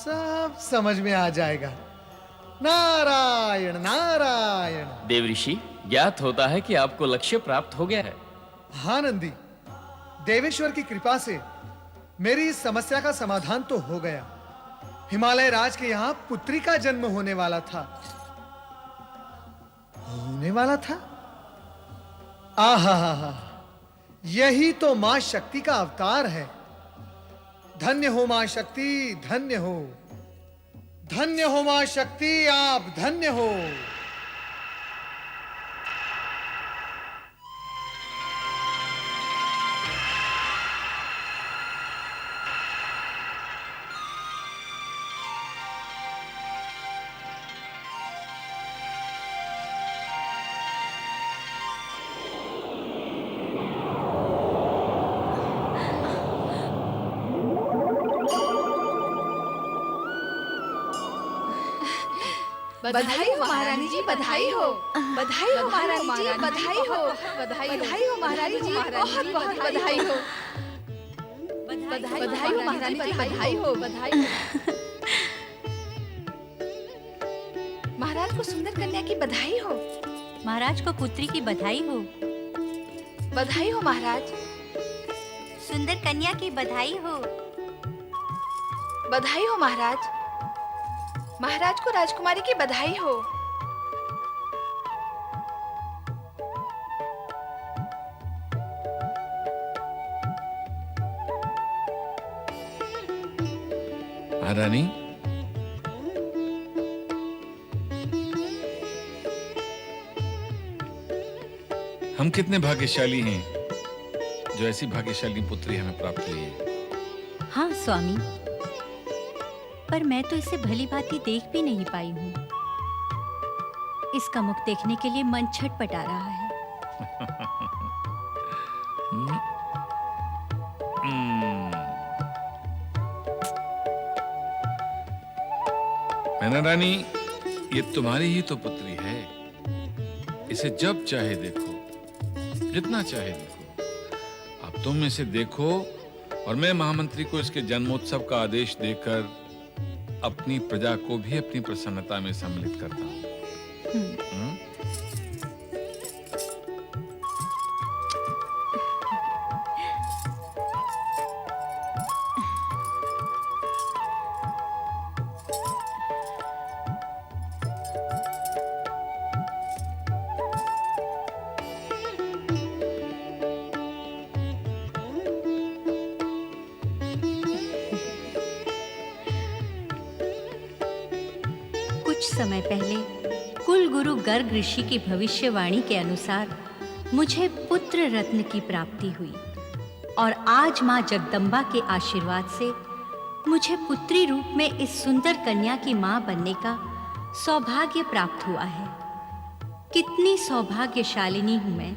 सब समझ में आ जाएगा। नारायण नारायण। देवऋषि, ज्ञात होता है कि आपको लक्ष्य प्राप्त हो गया है। हाँ नंदी, देवेश्वर की कृपा से मेरी इस समस्या का समाधान तो हो गया। हिमालय राज के यहाँ पुत्री का जन्म होने वाला था। आहा, यही तो मां शक्ति का अवतार है। धन्य हो मां शक्ति, धन्य हो। धन्य हो मां शक्ति, आप धन्य हो। बधाई हो महारानी जी, बधाई हो। बधाई हो महारानी जी, बधाई हो। बधाई हो महारानी जी, बहुत बहुत बधाई हो। बधाई हो महारानी जी, बधाई हो। बधाई हो महाराज को सुंदर कन्या की बधाई हो। महाराज को पुत्री की बधाई हो। बधाई हो महाराज। सुंदर कन्या की बधाई हो। बधाई हो महाराज। महाराज को राजकुमारी की बधाई हो। महारानी, हम कितने भाग्यशाली हैं जो ऐसी भाग्यशाली पुत्री हमें प्राप्त हुई है। हाँ स्वामी, पर मैं तो इसे भली भांति देख भी नहीं पाई हूँ। इसका मुख देखने के लिए मन छटपटा रहा है। मैना रानी, ये तुम्हारी ही तो पुत्री है। इसे जब चाहे देखो, जितना चाहे देखो। अब तुम इसे देखो और मैं महामंत्री को इसके जन्मोत्सव का आदेश देकर अपनी प्रजा को भी अपनी प्रसन्नता में सम्मिलित करता हूं। कुछ समय पहले कुल गुरु गर्ग ऋषि की भविष्यवाणी के अनुसार मुझे पुत्र रत्न की प्राप्ति हुई और आज मां जगदम्बा के आशीर्वाद से मुझे पुत्री रूप में इस सुंदर कन्या की मां बनने का सौभाग्य प्राप्त हुआ है। कितनी सौभाग्यशालिनी हूं मैं।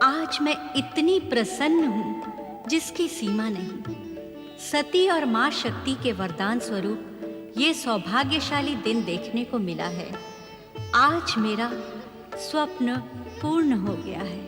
आज मैं इतनी प्रसन्न हूं जिसकी सीमा नहीं। सती और मां शक्ति के वरदान स्वरूप ये सौभाग्यशाली दिन देखने को मिला है। आज मेरा स्वप्न पूर्ण हो गया है।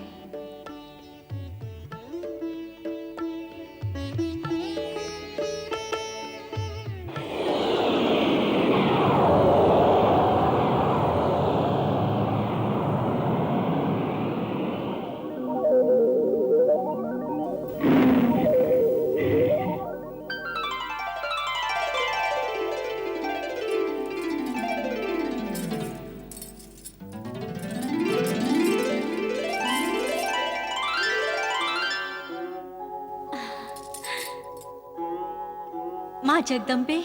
माँ जगदम्बे,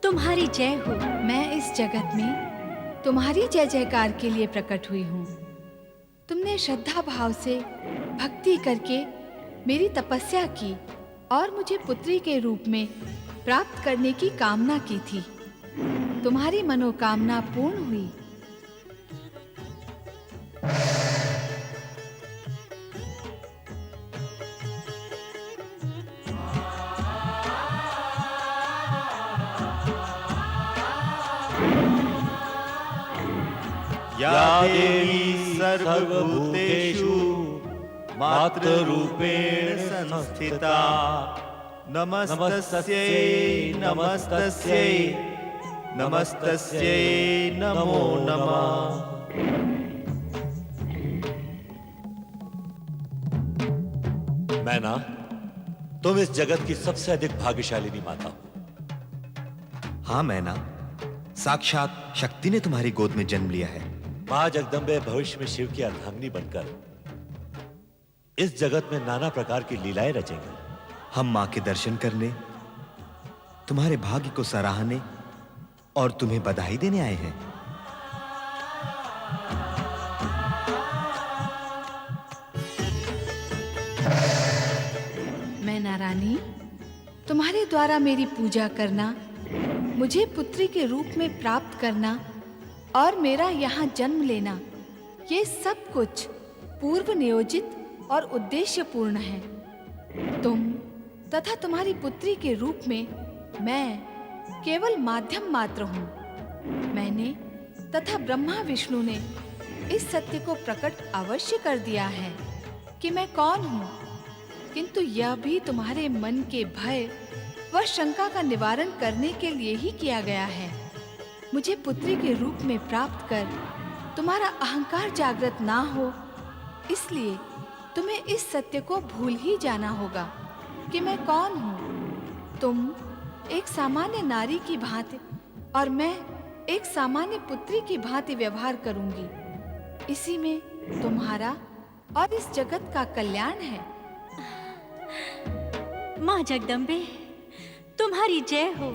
तुम्हारी जय हो। मैं इस जगत में तुम्हारी जय जयकार के लिए प्रकट हुई हूँ। तुमने श्रद्धा भाव से भक्ति करके मेरी तपस्या की और मुझे पुत्री के रूप में प्राप्त करने की कामना की थी। तुम्हारी मनोकामना पूर्ण हुई। या देवी सर्वभूतेषु मातृरूपेण संस्थिता नमस्तस्यै नमस्तस्यै नमस्तस्यै नमो नमः। मैना, तुम इस जगत की सबसे अधिक भाग्यशालिनी माता हो। हाँ मैना, साक्षात शक्ति ने तुम्हारी गोद में जन्म लिया है। माँ जगदम्बे भविष्य में शिव की अर्धांगिनी बनकर इस जगत में नाना प्रकार की लीलाएं रचेंगी। हम माँ के दर्शन करने, तुम्हारे भाग्य को सराहने और तुम्हें बधाई देने आए हैं। मैना रानी, तुम्हारे द्वारा मेरी पूजा करना, मुझे पुत्री के रूप में प्राप्त करना और मेरा यहाँ जन्म लेना, ये सब कुछ पूर्व नियोजित और उद्देश्यपूर्ण है। तुम तथा तुम्हारी पुत्री के रूप में मैं केवल माध्यम मात्र हूँ। मैंने तथा ब्रह्मा विष्णु ने इस सत्य को प्रकट अवश्य कर दिया है कि मैं कौन हूँ, किंतु यह भी तुम्हारे मन के भय व शंका का निवारण करने के लिए ही किया गया है। मुझे पुत्री के रूप में प्राप्त कर तुम्हारा अहंकार जागृत ना हो, इसलिए तुम्हें इस सत्य को भूल ही जाना होगा कि मैं कौन हूँ। तुम एक सामान्य नारी की भांति और मैं एक सामान्य पुत्री की भांति व्यवहार करूंगी। इसी में तुम्हारा और इस जगत का कल्याण है। माँ जगदम्बे, तुम्हारी जय हो।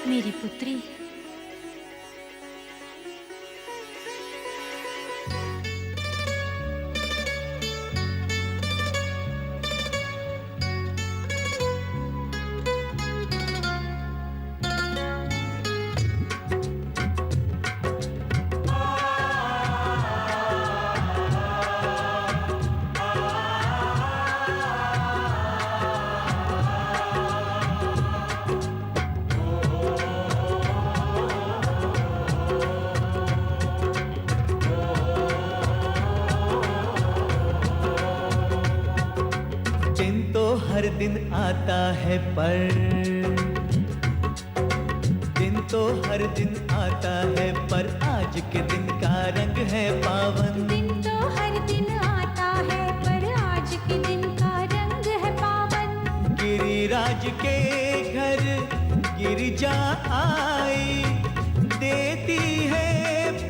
मेरी पुत्री, हर दिन आता है पर दिन तो हर दिन आता है, पर आज के दिन का रंग है पावन। दिन तो हर दिन आता है, पर आज के दिन का रंग है पावन। गिरिराज के घर गिरिजा आई, देती है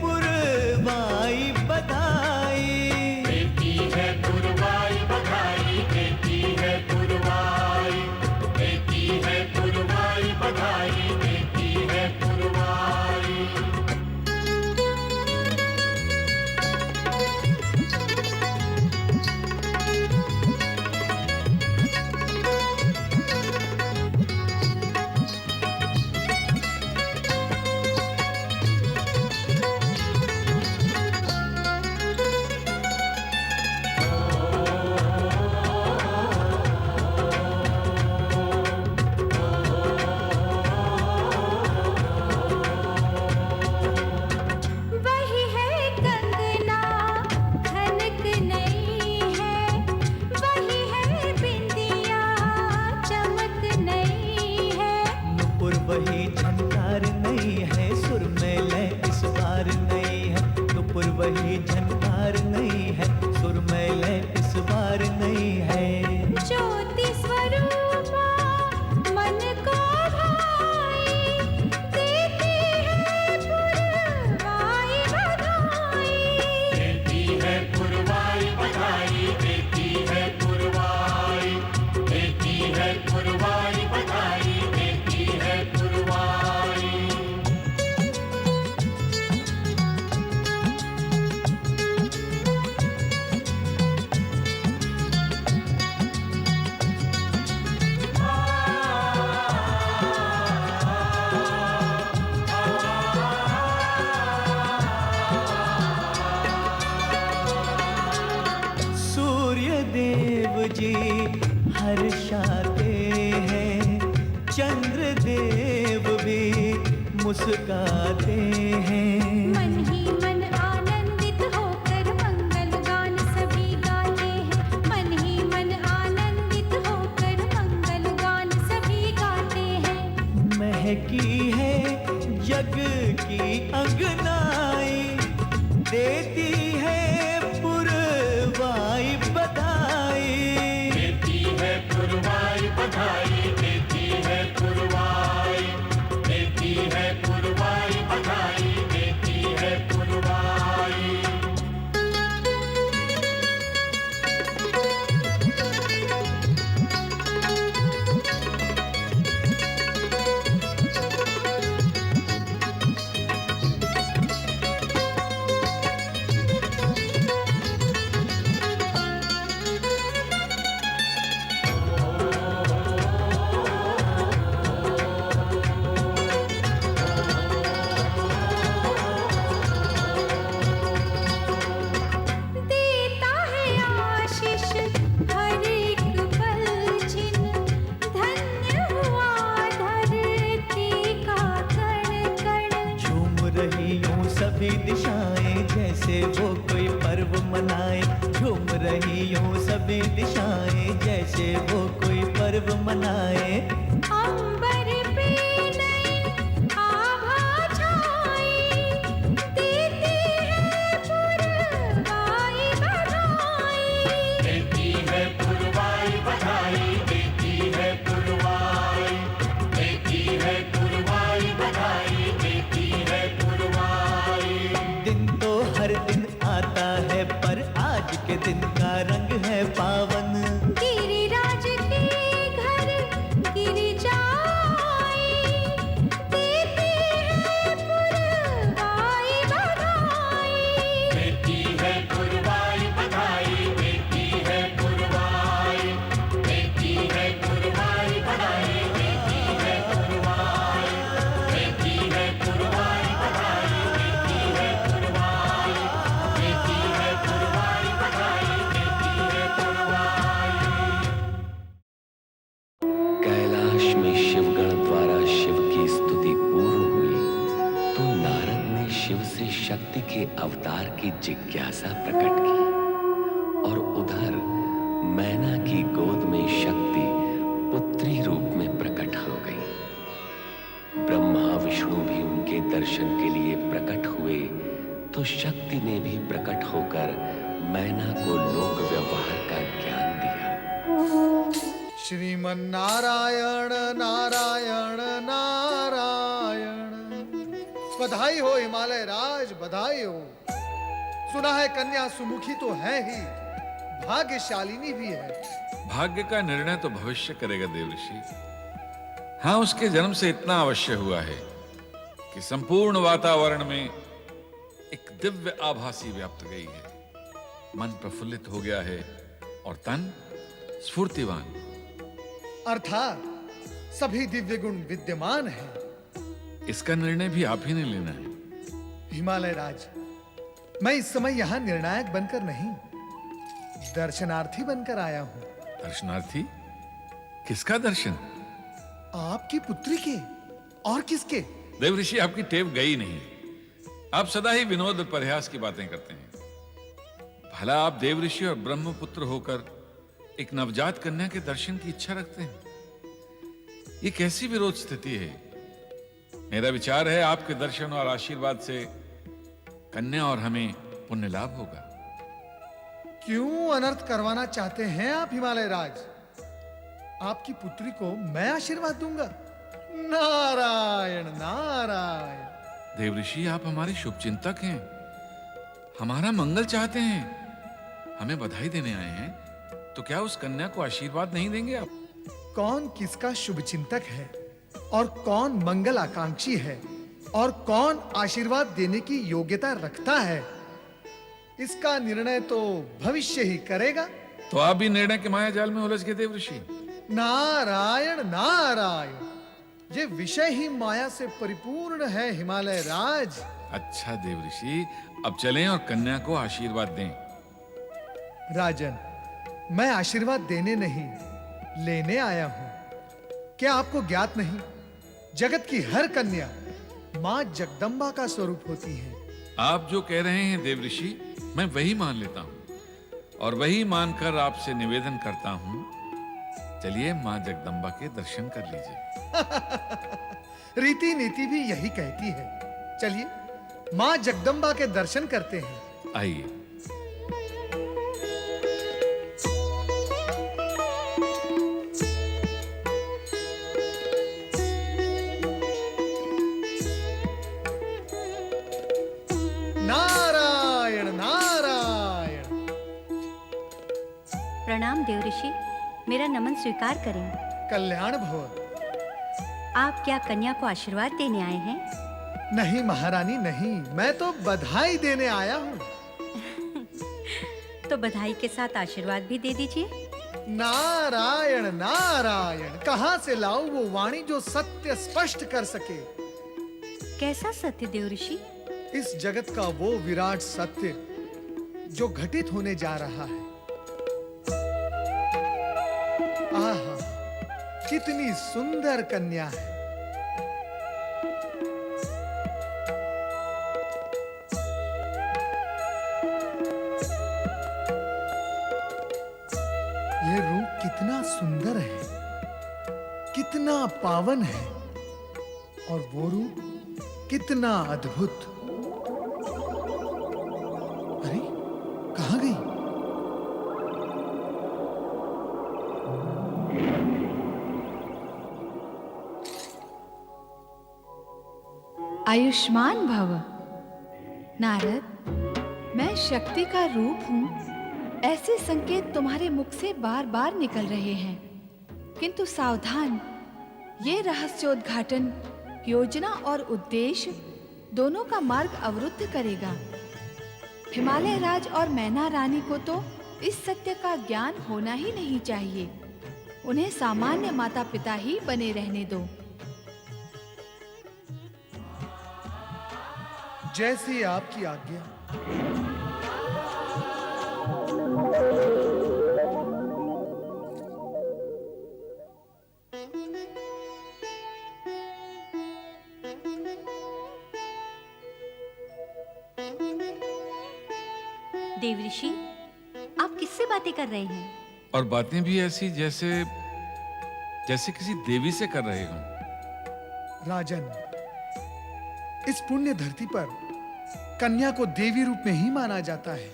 पुरवाई बधाई। देती है पुरवाई बधाई, देती है पुरवाई, देती है पुरवाई बधाई, देती है पुरवाई। वही है कंगना खनक नई है, वही है बिंदिया चमक नई है। नुपुर वही झनकार नहीं है, सुर में लय इस बार नहीं है। नुपुर वही झनकार नहीं है, सुर में लय इस बार नहीं है। ज्योति स्वरूपा मन को भाई, देती है पुरवाई बधाई। देती है पुरवाई बधाई, देती है पुरवाई, देती है पुरवाई बधाई, देती है पुरवाई। मुस्काते हैं। मन ही मन आनंदित होकर मंगल गान सभी गाते हैं। मन ही मन आनंदित होकर मंगल गान सभी गाते हैं। महकी है जग की अंगनाई, देती है पुरवाई बधाई। देती है पुरवाई बधाई, देती है पुरवाई, देती है पुरवाई बधाई, देती है पुरवाई। देता है आशीष हर एक पल छिन, धन्य हुआ धरती का कण कण। झूम रही यूं सभी दिशाएं जैसे वो कोई पर्व मनाए। झूम रही यूं सभी दिशाएं जैसे वो कोई पर्व मनाए। अंबर पे नई आभा छाई, देती है पुरवाई बधाई। देती है पुरवाई बधाई, देती है पुरवाई, देती है पुरवाई बधाई, देती है पुरवाई। दिन तो हर दिन आता है पर आज के दिन का रंग है पावन। गिरिराज के घर गिरिजा आई, देती है पुरवाई बधाई। देती है पुरवाई बधाई, देती है पुरवाई, देती है पुरवाई बधाई, देती है पुरवाई, देती है पुरवाई बधाई, देती है पुरवाई, देती है पुरवाई बधाई, देती है पुरवाई। कैलाश में शिवगण द्वारा शिव की स्तुति पूर्ण हुई तो नारद ने शिव से शक्ति के अवतार की जिज्ञासा प्रकट की और उधर मैना की गोद में शक्ति पुत्री रूप में प्रकट हो गई। ब्रह्मा विष्णु भी उनके दर्शन के लिए प्रकट हुए तो शक्ति ने भी प्रकट होकर मैना को लोक व्यवहार का ज्ञान दिया। श्रीमन नारायण नारायण नारायण। बधाई हो हिमालय राज, बधाई हो। सुना है कन्या सुमुखी तो है ही, भाग्यशालिनी भी है। भाग्य का निर्णय तो भविष्य करेगा देवऋषि। हाँ, उसके जन्म से इतना अवश्य हुआ है कि संपूर्ण वातावरण में एक दिव्य आभासी व्याप्त गई है। मन प्रफुल्लित हो गया है और तन स्फूर्तिवान। अर्थात सभी दिव्य गुण विद्यमान है। इसका निर्णय भी आप ही ने लेना है। हिमालय राज, मैं इस समय यहाँ निर्णायक बनकर नहीं, दर्शनार्थी बनकर आया हूँ। दर्शनार्थी? किसका दर्शन? आपकी पुत्री के, और किसके? देवऋषि, आपकी टेव गई नहीं। आप सदा ही विनोद और प्रयास की बातें करते हैं। भला आप देवऋषि और ब्रह्मपुत्र होकर एक नवजात कन्या के दर्शन की इच्छा रखते हैं? ये कैसी विरोध स्थिति है? मेरा विचार है आपके दर्शन और आशीर्वाद से कन्या और हमें पुण्य लाभ होगा। क्यों अनर्थ करवाना चाहते हैं आप हिमालय राज? आपकी पुत्री को मैं आशीर्वाद दूंगा। नारायण नारायण। देवऋषि, आप हमारे शुभचिंतक हैं, हमारा मंगल चाहते हैं, हमें बधाई देने आए हैं, तो क्या उस कन्या को आशीर्वाद नहीं देंगे आप? कौन किसका शुभचिंतक है और कौन मंगल आकांक्षी है और कौन आशीर्वाद देने की योग्यता रखता है, इसका निर्णय तो भविष्य ही करेगा। तो आप भी निर्णय के माया जाल में उलझ गए देवऋषि। नारायण नारायण। ये विषय ही माया से परिपूर्ण है हिमालय राज। अच्छा देवऋषि, अब चलें और कन्या को आशीर्वाद दें। राजन, मैं आशीर्वाद देने नहीं, लेने आया हूं। क्या आपको ज्ञात नहीं, जगत की हर कन्या माँ जगदम्बा का स्वरूप होती हैं। आप जो कह रहे हैं देव ऋषि, मैं वही मान लेता हूँ और वही मानकर आपसे निवेदन करता हूँ, चलिए माँ जगदम्बा के दर्शन कर लीजिए। रीति नीति भी यही कहती है। चलिए माँ जगदम्बा के दर्शन करते हैं। आइए। नारायण नारायण। प्रणाम देव ऋषि, मेरा नमन स्वीकार करें। कल्याण भव। आप क्या कन्या को आशीर्वाद देने आए हैं? नहीं महारानी नहीं, मैं तो बधाई देने आया हूँ। तो बधाई के साथ आशीर्वाद भी दे दीजिए। नारायण नारायण, कहाँ से लाऊं वो वाणी जो सत्य स्पष्ट कर सके। कैसा सत्य देव ऋषि? इस जगत का वो विराट सत्य जो घटित होने जा रहा है। आहा, कितनी सुंदर कन्या है। ये रूप कितना सुंदर है, कितना पावन है, और वो रूप कितना अद्भुत। अरे कहाँ गई? आयुष्मान भव। नारद, मैं शक्ति का रूप हूँ, ऐसे संकेत तुम्हारे मुख से बार बार निकल रहे हैं, किंतु सावधान, ये रहस्योद्घाटन योजना और उद्देश्य दोनों का मार्ग अवरुद्ध करेगा। हिमालय राज और मैना रानी को तो इस सत्य का ज्ञान होना ही नहीं चाहिए। उन्हें सामान्य माता पिता ही बने रहने दो। जैसी आपकी आज्ञा। देव ऋषि, आप किससे बातें कर रहे हैं? और बातें भी ऐसी जैसे जैसे किसी देवी से कर रहे हों। राजन, इस पुण्य धरती पर कन्या को देवी रूप में ही माना जाता है।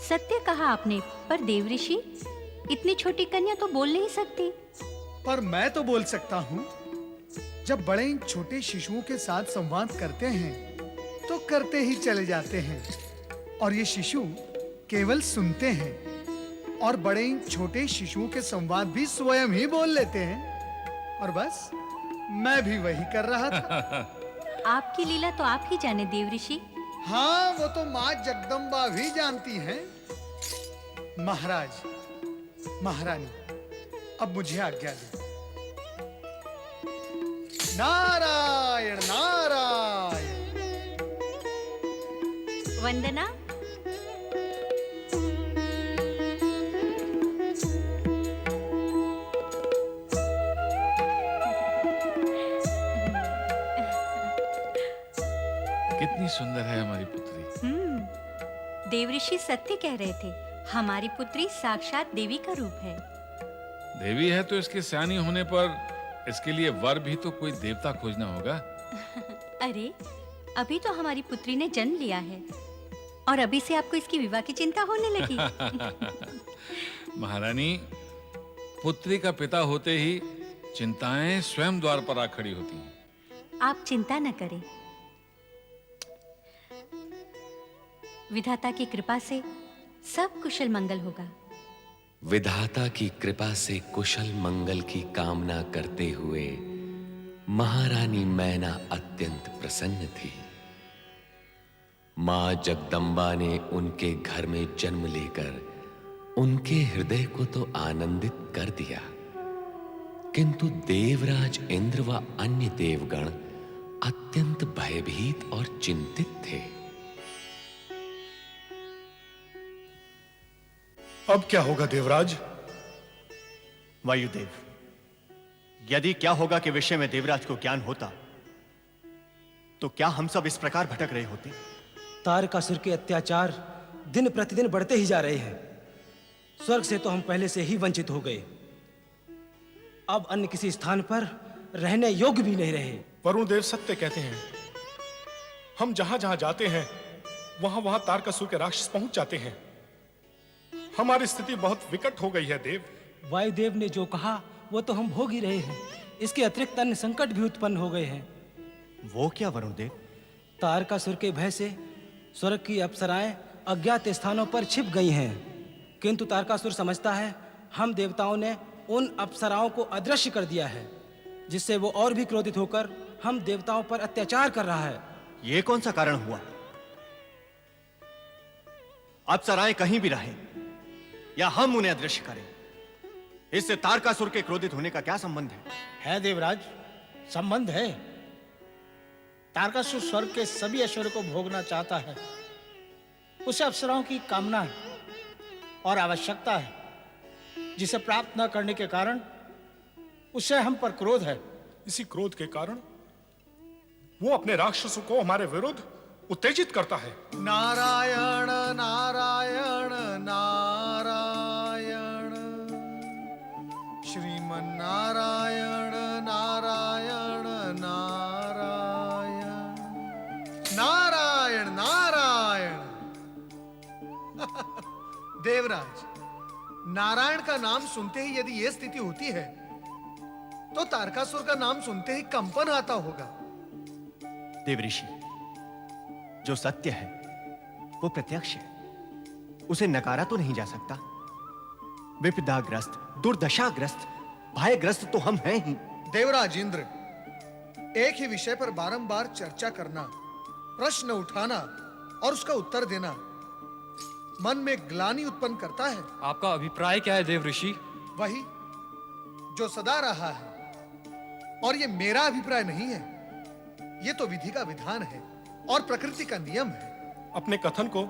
सत्य कहा आपने, पर देव ऋषि, इतनी छोटी कन्या तो बोल नहीं सकती। पर मैं तो बोल सकता हूँ। जब बड़े इन छोटे शिशुओं के साथ संवाद करते हैं तो करते ही चले जाते हैं, और ये शिशु केवल सुनते हैं, और बड़े इन छोटे शिशुओं के संवाद भी स्वयं ही बोल लेते हैं। और बस मैं भी वही कर रहा था। आपकी लीला तो आप ही जाने देव ऋषि। हाँ, वो तो माँ जगदम्बा भी जानती हैं। महाराज, महारानी, अब मुझे आज्ञा दे। नारायण नारायण। वंदना। कितनी सुंदर है हमारी पुत्री। देव ऋषि सत्य कह रहे थे, हमारी पुत्री साक्षात देवी का रूप है। देवी है तो इसके सयानी होने पर इसके लिए वर भी तो कोई देवता खोजना होगा। अरे, अभी तो हमारी पुत्री ने जन्म लिया है और अभी से आपको इसकी विवाह की चिंता होने लगी। महारानी, पुत्री का पिता होते ही चिंताएं स्वयं द्वार पर आ खड़ी होती हैं। आप चिंता न करें, विधाता की कृपा से सब कुशल मंगल होगा। विधाता की कृपा से कुशल मंगल की कामना करते हुए महारानी मैना अत्यंत प्रसन्न थी। मां जगदम्बा ने उनके घर में जन्म लेकर उनके हृदय को तो आनंदित कर दिया, किंतु देवराज इंद्र व अन्य देवगण अत्यंत भयभीत और चिंतित थे। अब क्या होगा देवराज? वायुदेव, यदि क्या होगा के विषय में देवराज को ज्ञान होता तो क्या हम सब इस प्रकार भटक रहे होते? तारकासुर के अत्याचार दिन प्रतिदिन बढ़ते ही जा रहे हैं। स्वर्ग से तो हम पहले से ही वंचित हो गए, अब अन्य किसी स्थान पर रहने योग्य भी नहीं रहे। वरुण देव सत्य कहते हैं। हम जहां जहां जाते हैं वहां वहां तारकासुर के राक्षस पहुंच जाते हैं। हमारी स्थिति बहुत विकट हो गई है देव। वायुदेव ने जो कहा वो तो हम भोग ही रहे हैं। इसके अतिरिक्त अन्य संकट भी उत्पन्न हो गए हैं। वो क्या वरुण देव? तारकासुर के भय से स्वर्ग की अप्सराएं अज्ञात स्थानों पर छिप गई हैं, किंतु तारकासुर समझता है हम देवताओं ने उन अप्सराओं को अदृश्य कर दिया है, जिससे वो और भी क्रोधित होकर हम देवताओं पर अत्याचार कर रहा है। ये कौन सा कारण हुआ? अप्सराएं कहीं भी रहें या हम उन्हें अदृश्य करें, इससे तारकासुर के क्रोधित होने का क्या संबंध है? है देवराज, संबंध है। तारकासुर स्वर्ग के सभी ऐश्वर्य को भोगना चाहता है। उसे अप्सराओं की कामना है और आवश्यकता है, जिसे प्राप्त न करने के कारण उसे हम पर क्रोध है। इसी क्रोध के कारण वो अपने राक्षसों को हमारे विरुद्ध उत्तेजित करता है। नारायण नारायण नारायण, श्रीमन नारायण नारायण नारायण, नारायण नारायण। देवराज, नारायण का नाम सुनते ही यदि यह स्थिति होती है तो तारकासुर का नाम सुनते ही कंपन आता होगा। देवऋषि, जो सत्य है वो प्रत्यक्ष है, उसे नकारा तो नहीं जा सकता। विपदाग्रस्त, दुर्दशाग्रस्त, भयग्रस्त तो हम हैं ही। देवराज इंद्र, एक ही विषय पर बारंबार चर्चा करना, प्रश्न उठाना और उसका उत्तर देना मन में ग्लानि उत्पन्न करता है। आपका अभिप्राय क्या है देवऋषि? वही जो सदा रहा है, और ये मेरा अभिप्राय नहीं है, ये तो विधि का विधान है और प्रकृति का नियम है। अपने कथन को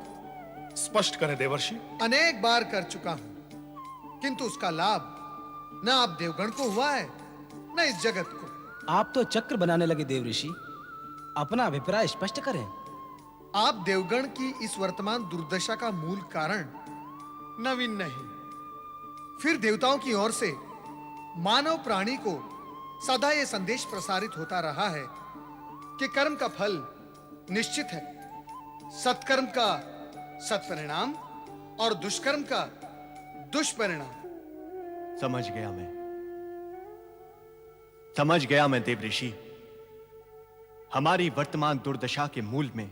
स्पष्ट करें देवर्षि। अनेक बार कर चुका हूं, किंतु उसका लाभ न आप देवगण को हुआ है न इस जगत को। आप तो चक्र बनाने लगे देवऋषि, अपना अभिप्राय स्पष्ट करें। आप देवगण की इस वर्तमान दुर्दशा का मूल कारण नवीन नहीं, फिर देवताओं की ओर से मानव प्राणी को सदा ये संदेश प्रसारित होता रहा है कि कर्म का फल निश्चित है, सत्कर्म का सत्परिणाम और दुष्कर्म का दुष्परिणाम। समझ गया मैं देवऋषि। हमारी वर्तमान दुर्दशा के मूल में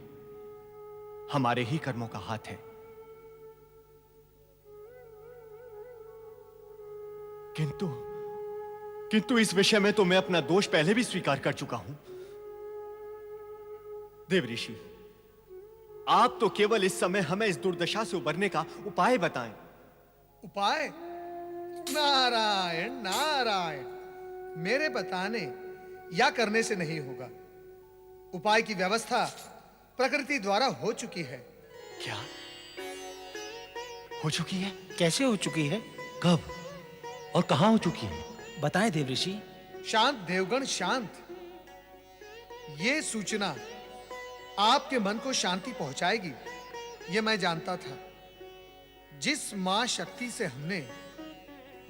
हमारे ही कर्मों का हाथ है। किंतु इस विषय में तो मैं अपना दोष पहले भी स्वीकार कर चुका हूं। देवऋषि, आप तो केवल इस समय हमें इस दुर्दशा से उबरने का उपाय बताएं। उपाय? नारायण नारायण, मेरे बताने या करने से नहीं होगा। उपाय की व्यवस्था प्रकृति द्वारा हो चुकी है। क्या हो चुकी है? कैसे हो चुकी है? कब और कहां हो चुकी है? बताएं देवऋषि। शांत देवगण शांत, ये सूचना आपके मन को शांति पहुंचाएगी, ये मैं जानता था। जिस मां शक्ति से हमने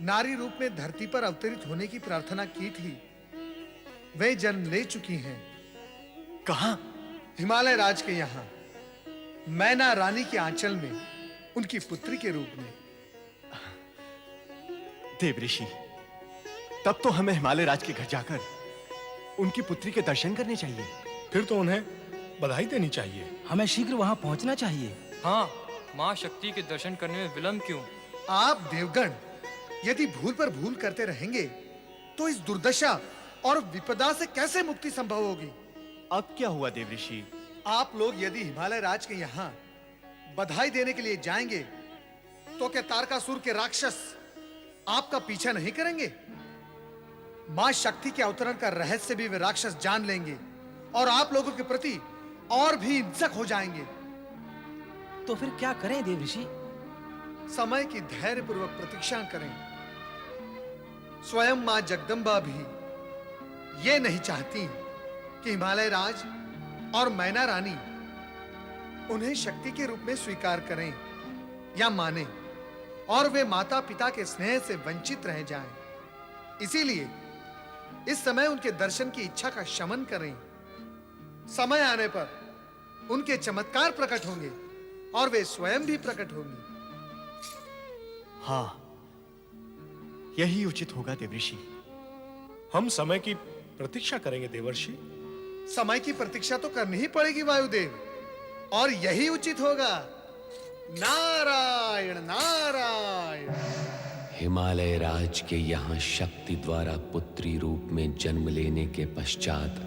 नारी रूप में धरती पर अवतरित होने की प्रार्थना की थी, वे जन्म ले चुकी हैं। कहां? हिमालय राज के यहां, मैना रानी के आंचल में, उनकी पुत्री के रूप में। देवऋषि, तब तो हमें हिमालय राज के घर जाकर उनकी पुत्री के दर्शन करने चाहिए। फिर तो उन्हें बधाई देनी चाहिए। हमें शीघ्र वहां पहुंचना चाहिए। हाँ, माँ शक्ति के दर्शन करने में विलंब क्यों? आप देवगण यदि भूल पर भूल करते रहेंगे तो इस दुर्दशा और विपदा से कैसे मुक्ति संभव होगी? अब क्या हुआ देवऋषि? आप लोग यदि हिमालय राज के यहाँ बधाई देने के लिए जाएंगे तो क्या तारकासुर के राक्षस आपका पीछा नहीं करेंगे? मां शक्ति के अवतरण का रहस्य भी वे राक्षस जान लेंगे और आप लोगों के प्रति और भी हिंसक हो जाएंगे। तो फिर क्या करें देवऋषि? समय की धैर्यपूर्वक प्रतीक्षा करें। स्वयं मां जगदंबा भी ये नहीं चाहती कि हिमालय राज और मैना रानी उन्हें शक्ति के रूप में स्वीकार करें या माने, और वे माता पिता के स्नेह से वंचित रह जाएं। इसीलिए इस समय उनके दर्शन की इच्छा का शमन करें। समय आने पर उनके चमत्कार प्रकट होंगे और वे स्वयं भी प्रकट होंगी। हाँ, यही उचित होगा देवऋषि। हम समय की प्रतीक्षा करेंगे देवर्षि। समय की प्रतीक्षा तो करनी ही पड़ेगी वायुदेव, और यही उचित होगा। नारायण नारायण। हिमालय राज के यहाँ शक्ति द्वारा पुत्री रूप में जन्म लेने के पश्चात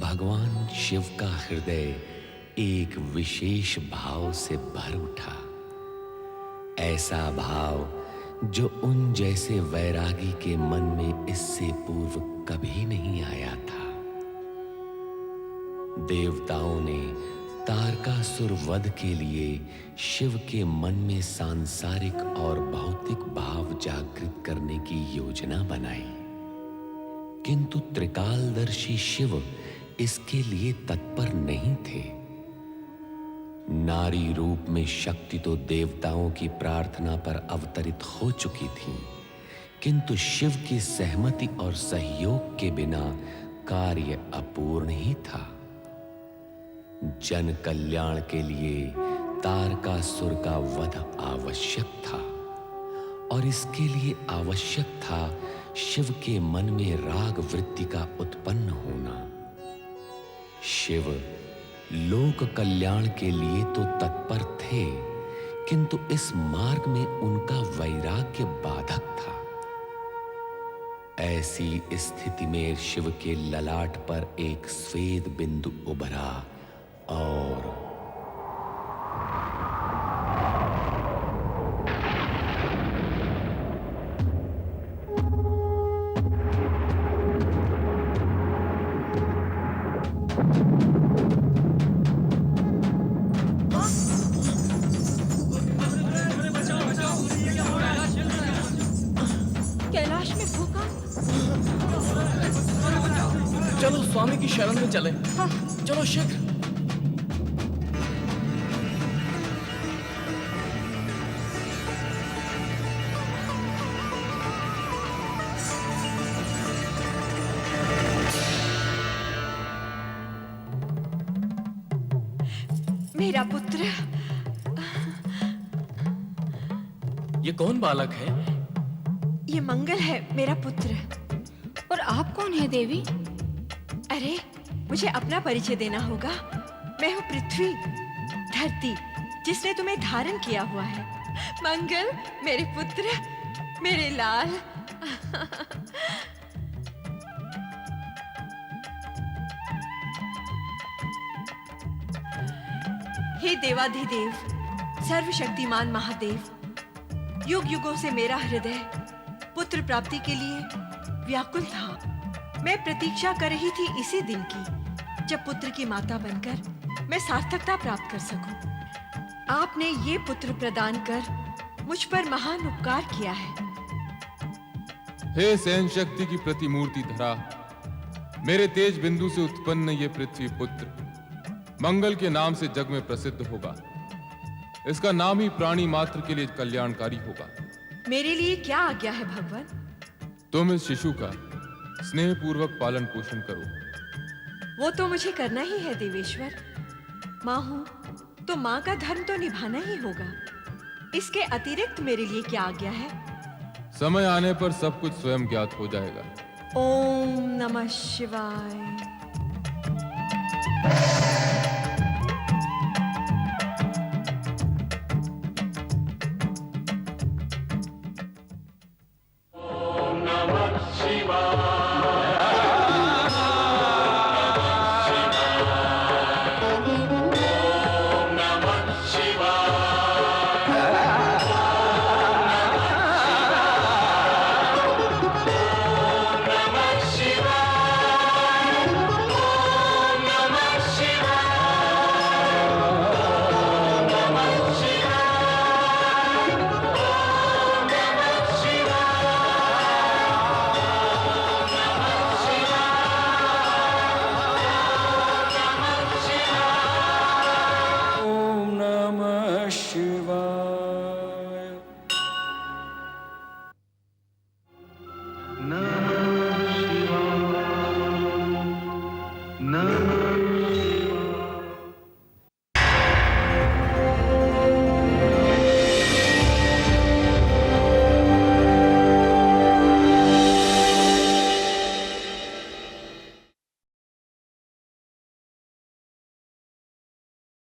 भगवान शिव का हृदय एक विशेष भाव से भर उठा। ऐसा भाव जो उन जैसे वैरागी के मन में इससे पूर्व कभी नहीं आया था। देवताओं ने तारकासुर वध के लिए शिव के मन में सांसारिक और भौतिक भाव जागृत करने की योजना बनाई, किंतु त्रिकालदर्शी शिव इसके लिए तत्पर नहीं थे। नारी रूप में शक्ति तो देवताओं की प्रार्थना पर अवतरित हो चुकी थी, किंतु शिव की सहमति और सहयोग के बिना कार्य अपूर्ण ही था। जन कल्याण के लिए तारकासुर का वध आवश्यक था, और इसके लिए आवश्यक था शिव के मन में राग वृत्ति का उत्पन्न होना। शिव लोक कल्याण के लिए तो तत्पर थे, किंतु इस मार्ग में उनका वैराग्य बाधक था। ऐसी स्थिति में शिव के ललाट पर एक स्वेद बिंदु उभरा और कैलाश में भूकंप। चलो स्वामी की शरण में चले। हाँ। चलो शीघ्र। मेरा पुत्र। ये कौन बालक है? ये मंगल है, मेरा पुत्र। और आप कौन है देवी? अरे, मुझे अपना परिचय देना होगा। मैं हूँ पृथ्वी, धरती, जिसने तुम्हें धारण किया हुआ है। मंगल, मेरे पुत्र, मेरे लाल। हे देवाधिदेव, सर्वशक्तिमान महादेव, युग युगों से मेरा हृदय पुत्र प्राप्ति के लिए व्याकुल था। मैं प्रतीक्षा कर रही थी इसी दिन की, जब पुत्र की माता बनकर मैं सार्थकता प्राप्त कर सकूं। आपने ये पुत्र प्रदान कर मुझ पर महान उपकार किया है। हे सहन शक्ति की प्रतिमूर्ति धरा, मेरे तेज बिंदु से उत्पन्न ये पृथ्वी पुत्र मंगल के नाम से जग में प्रसिद्ध होगा। इसका नाम ही प्राणी मात्र के लिए कल्याणकारी होगा। मेरे लिए क्या आज्ञा है भगवान? तुम इस शिशु का स्नेह पूर्वक पालन पोषण करो। वो तो मुझे करना ही है देवेश्वर। माँ हूँ तो माँ का धर्म तो निभाना ही होगा। इसके अतिरिक्त मेरे लिए क्या आज्ञा है? समय आने पर सब कुछ स्वयं ज्ञात हो जाएगा। ओम नमः शिवाय।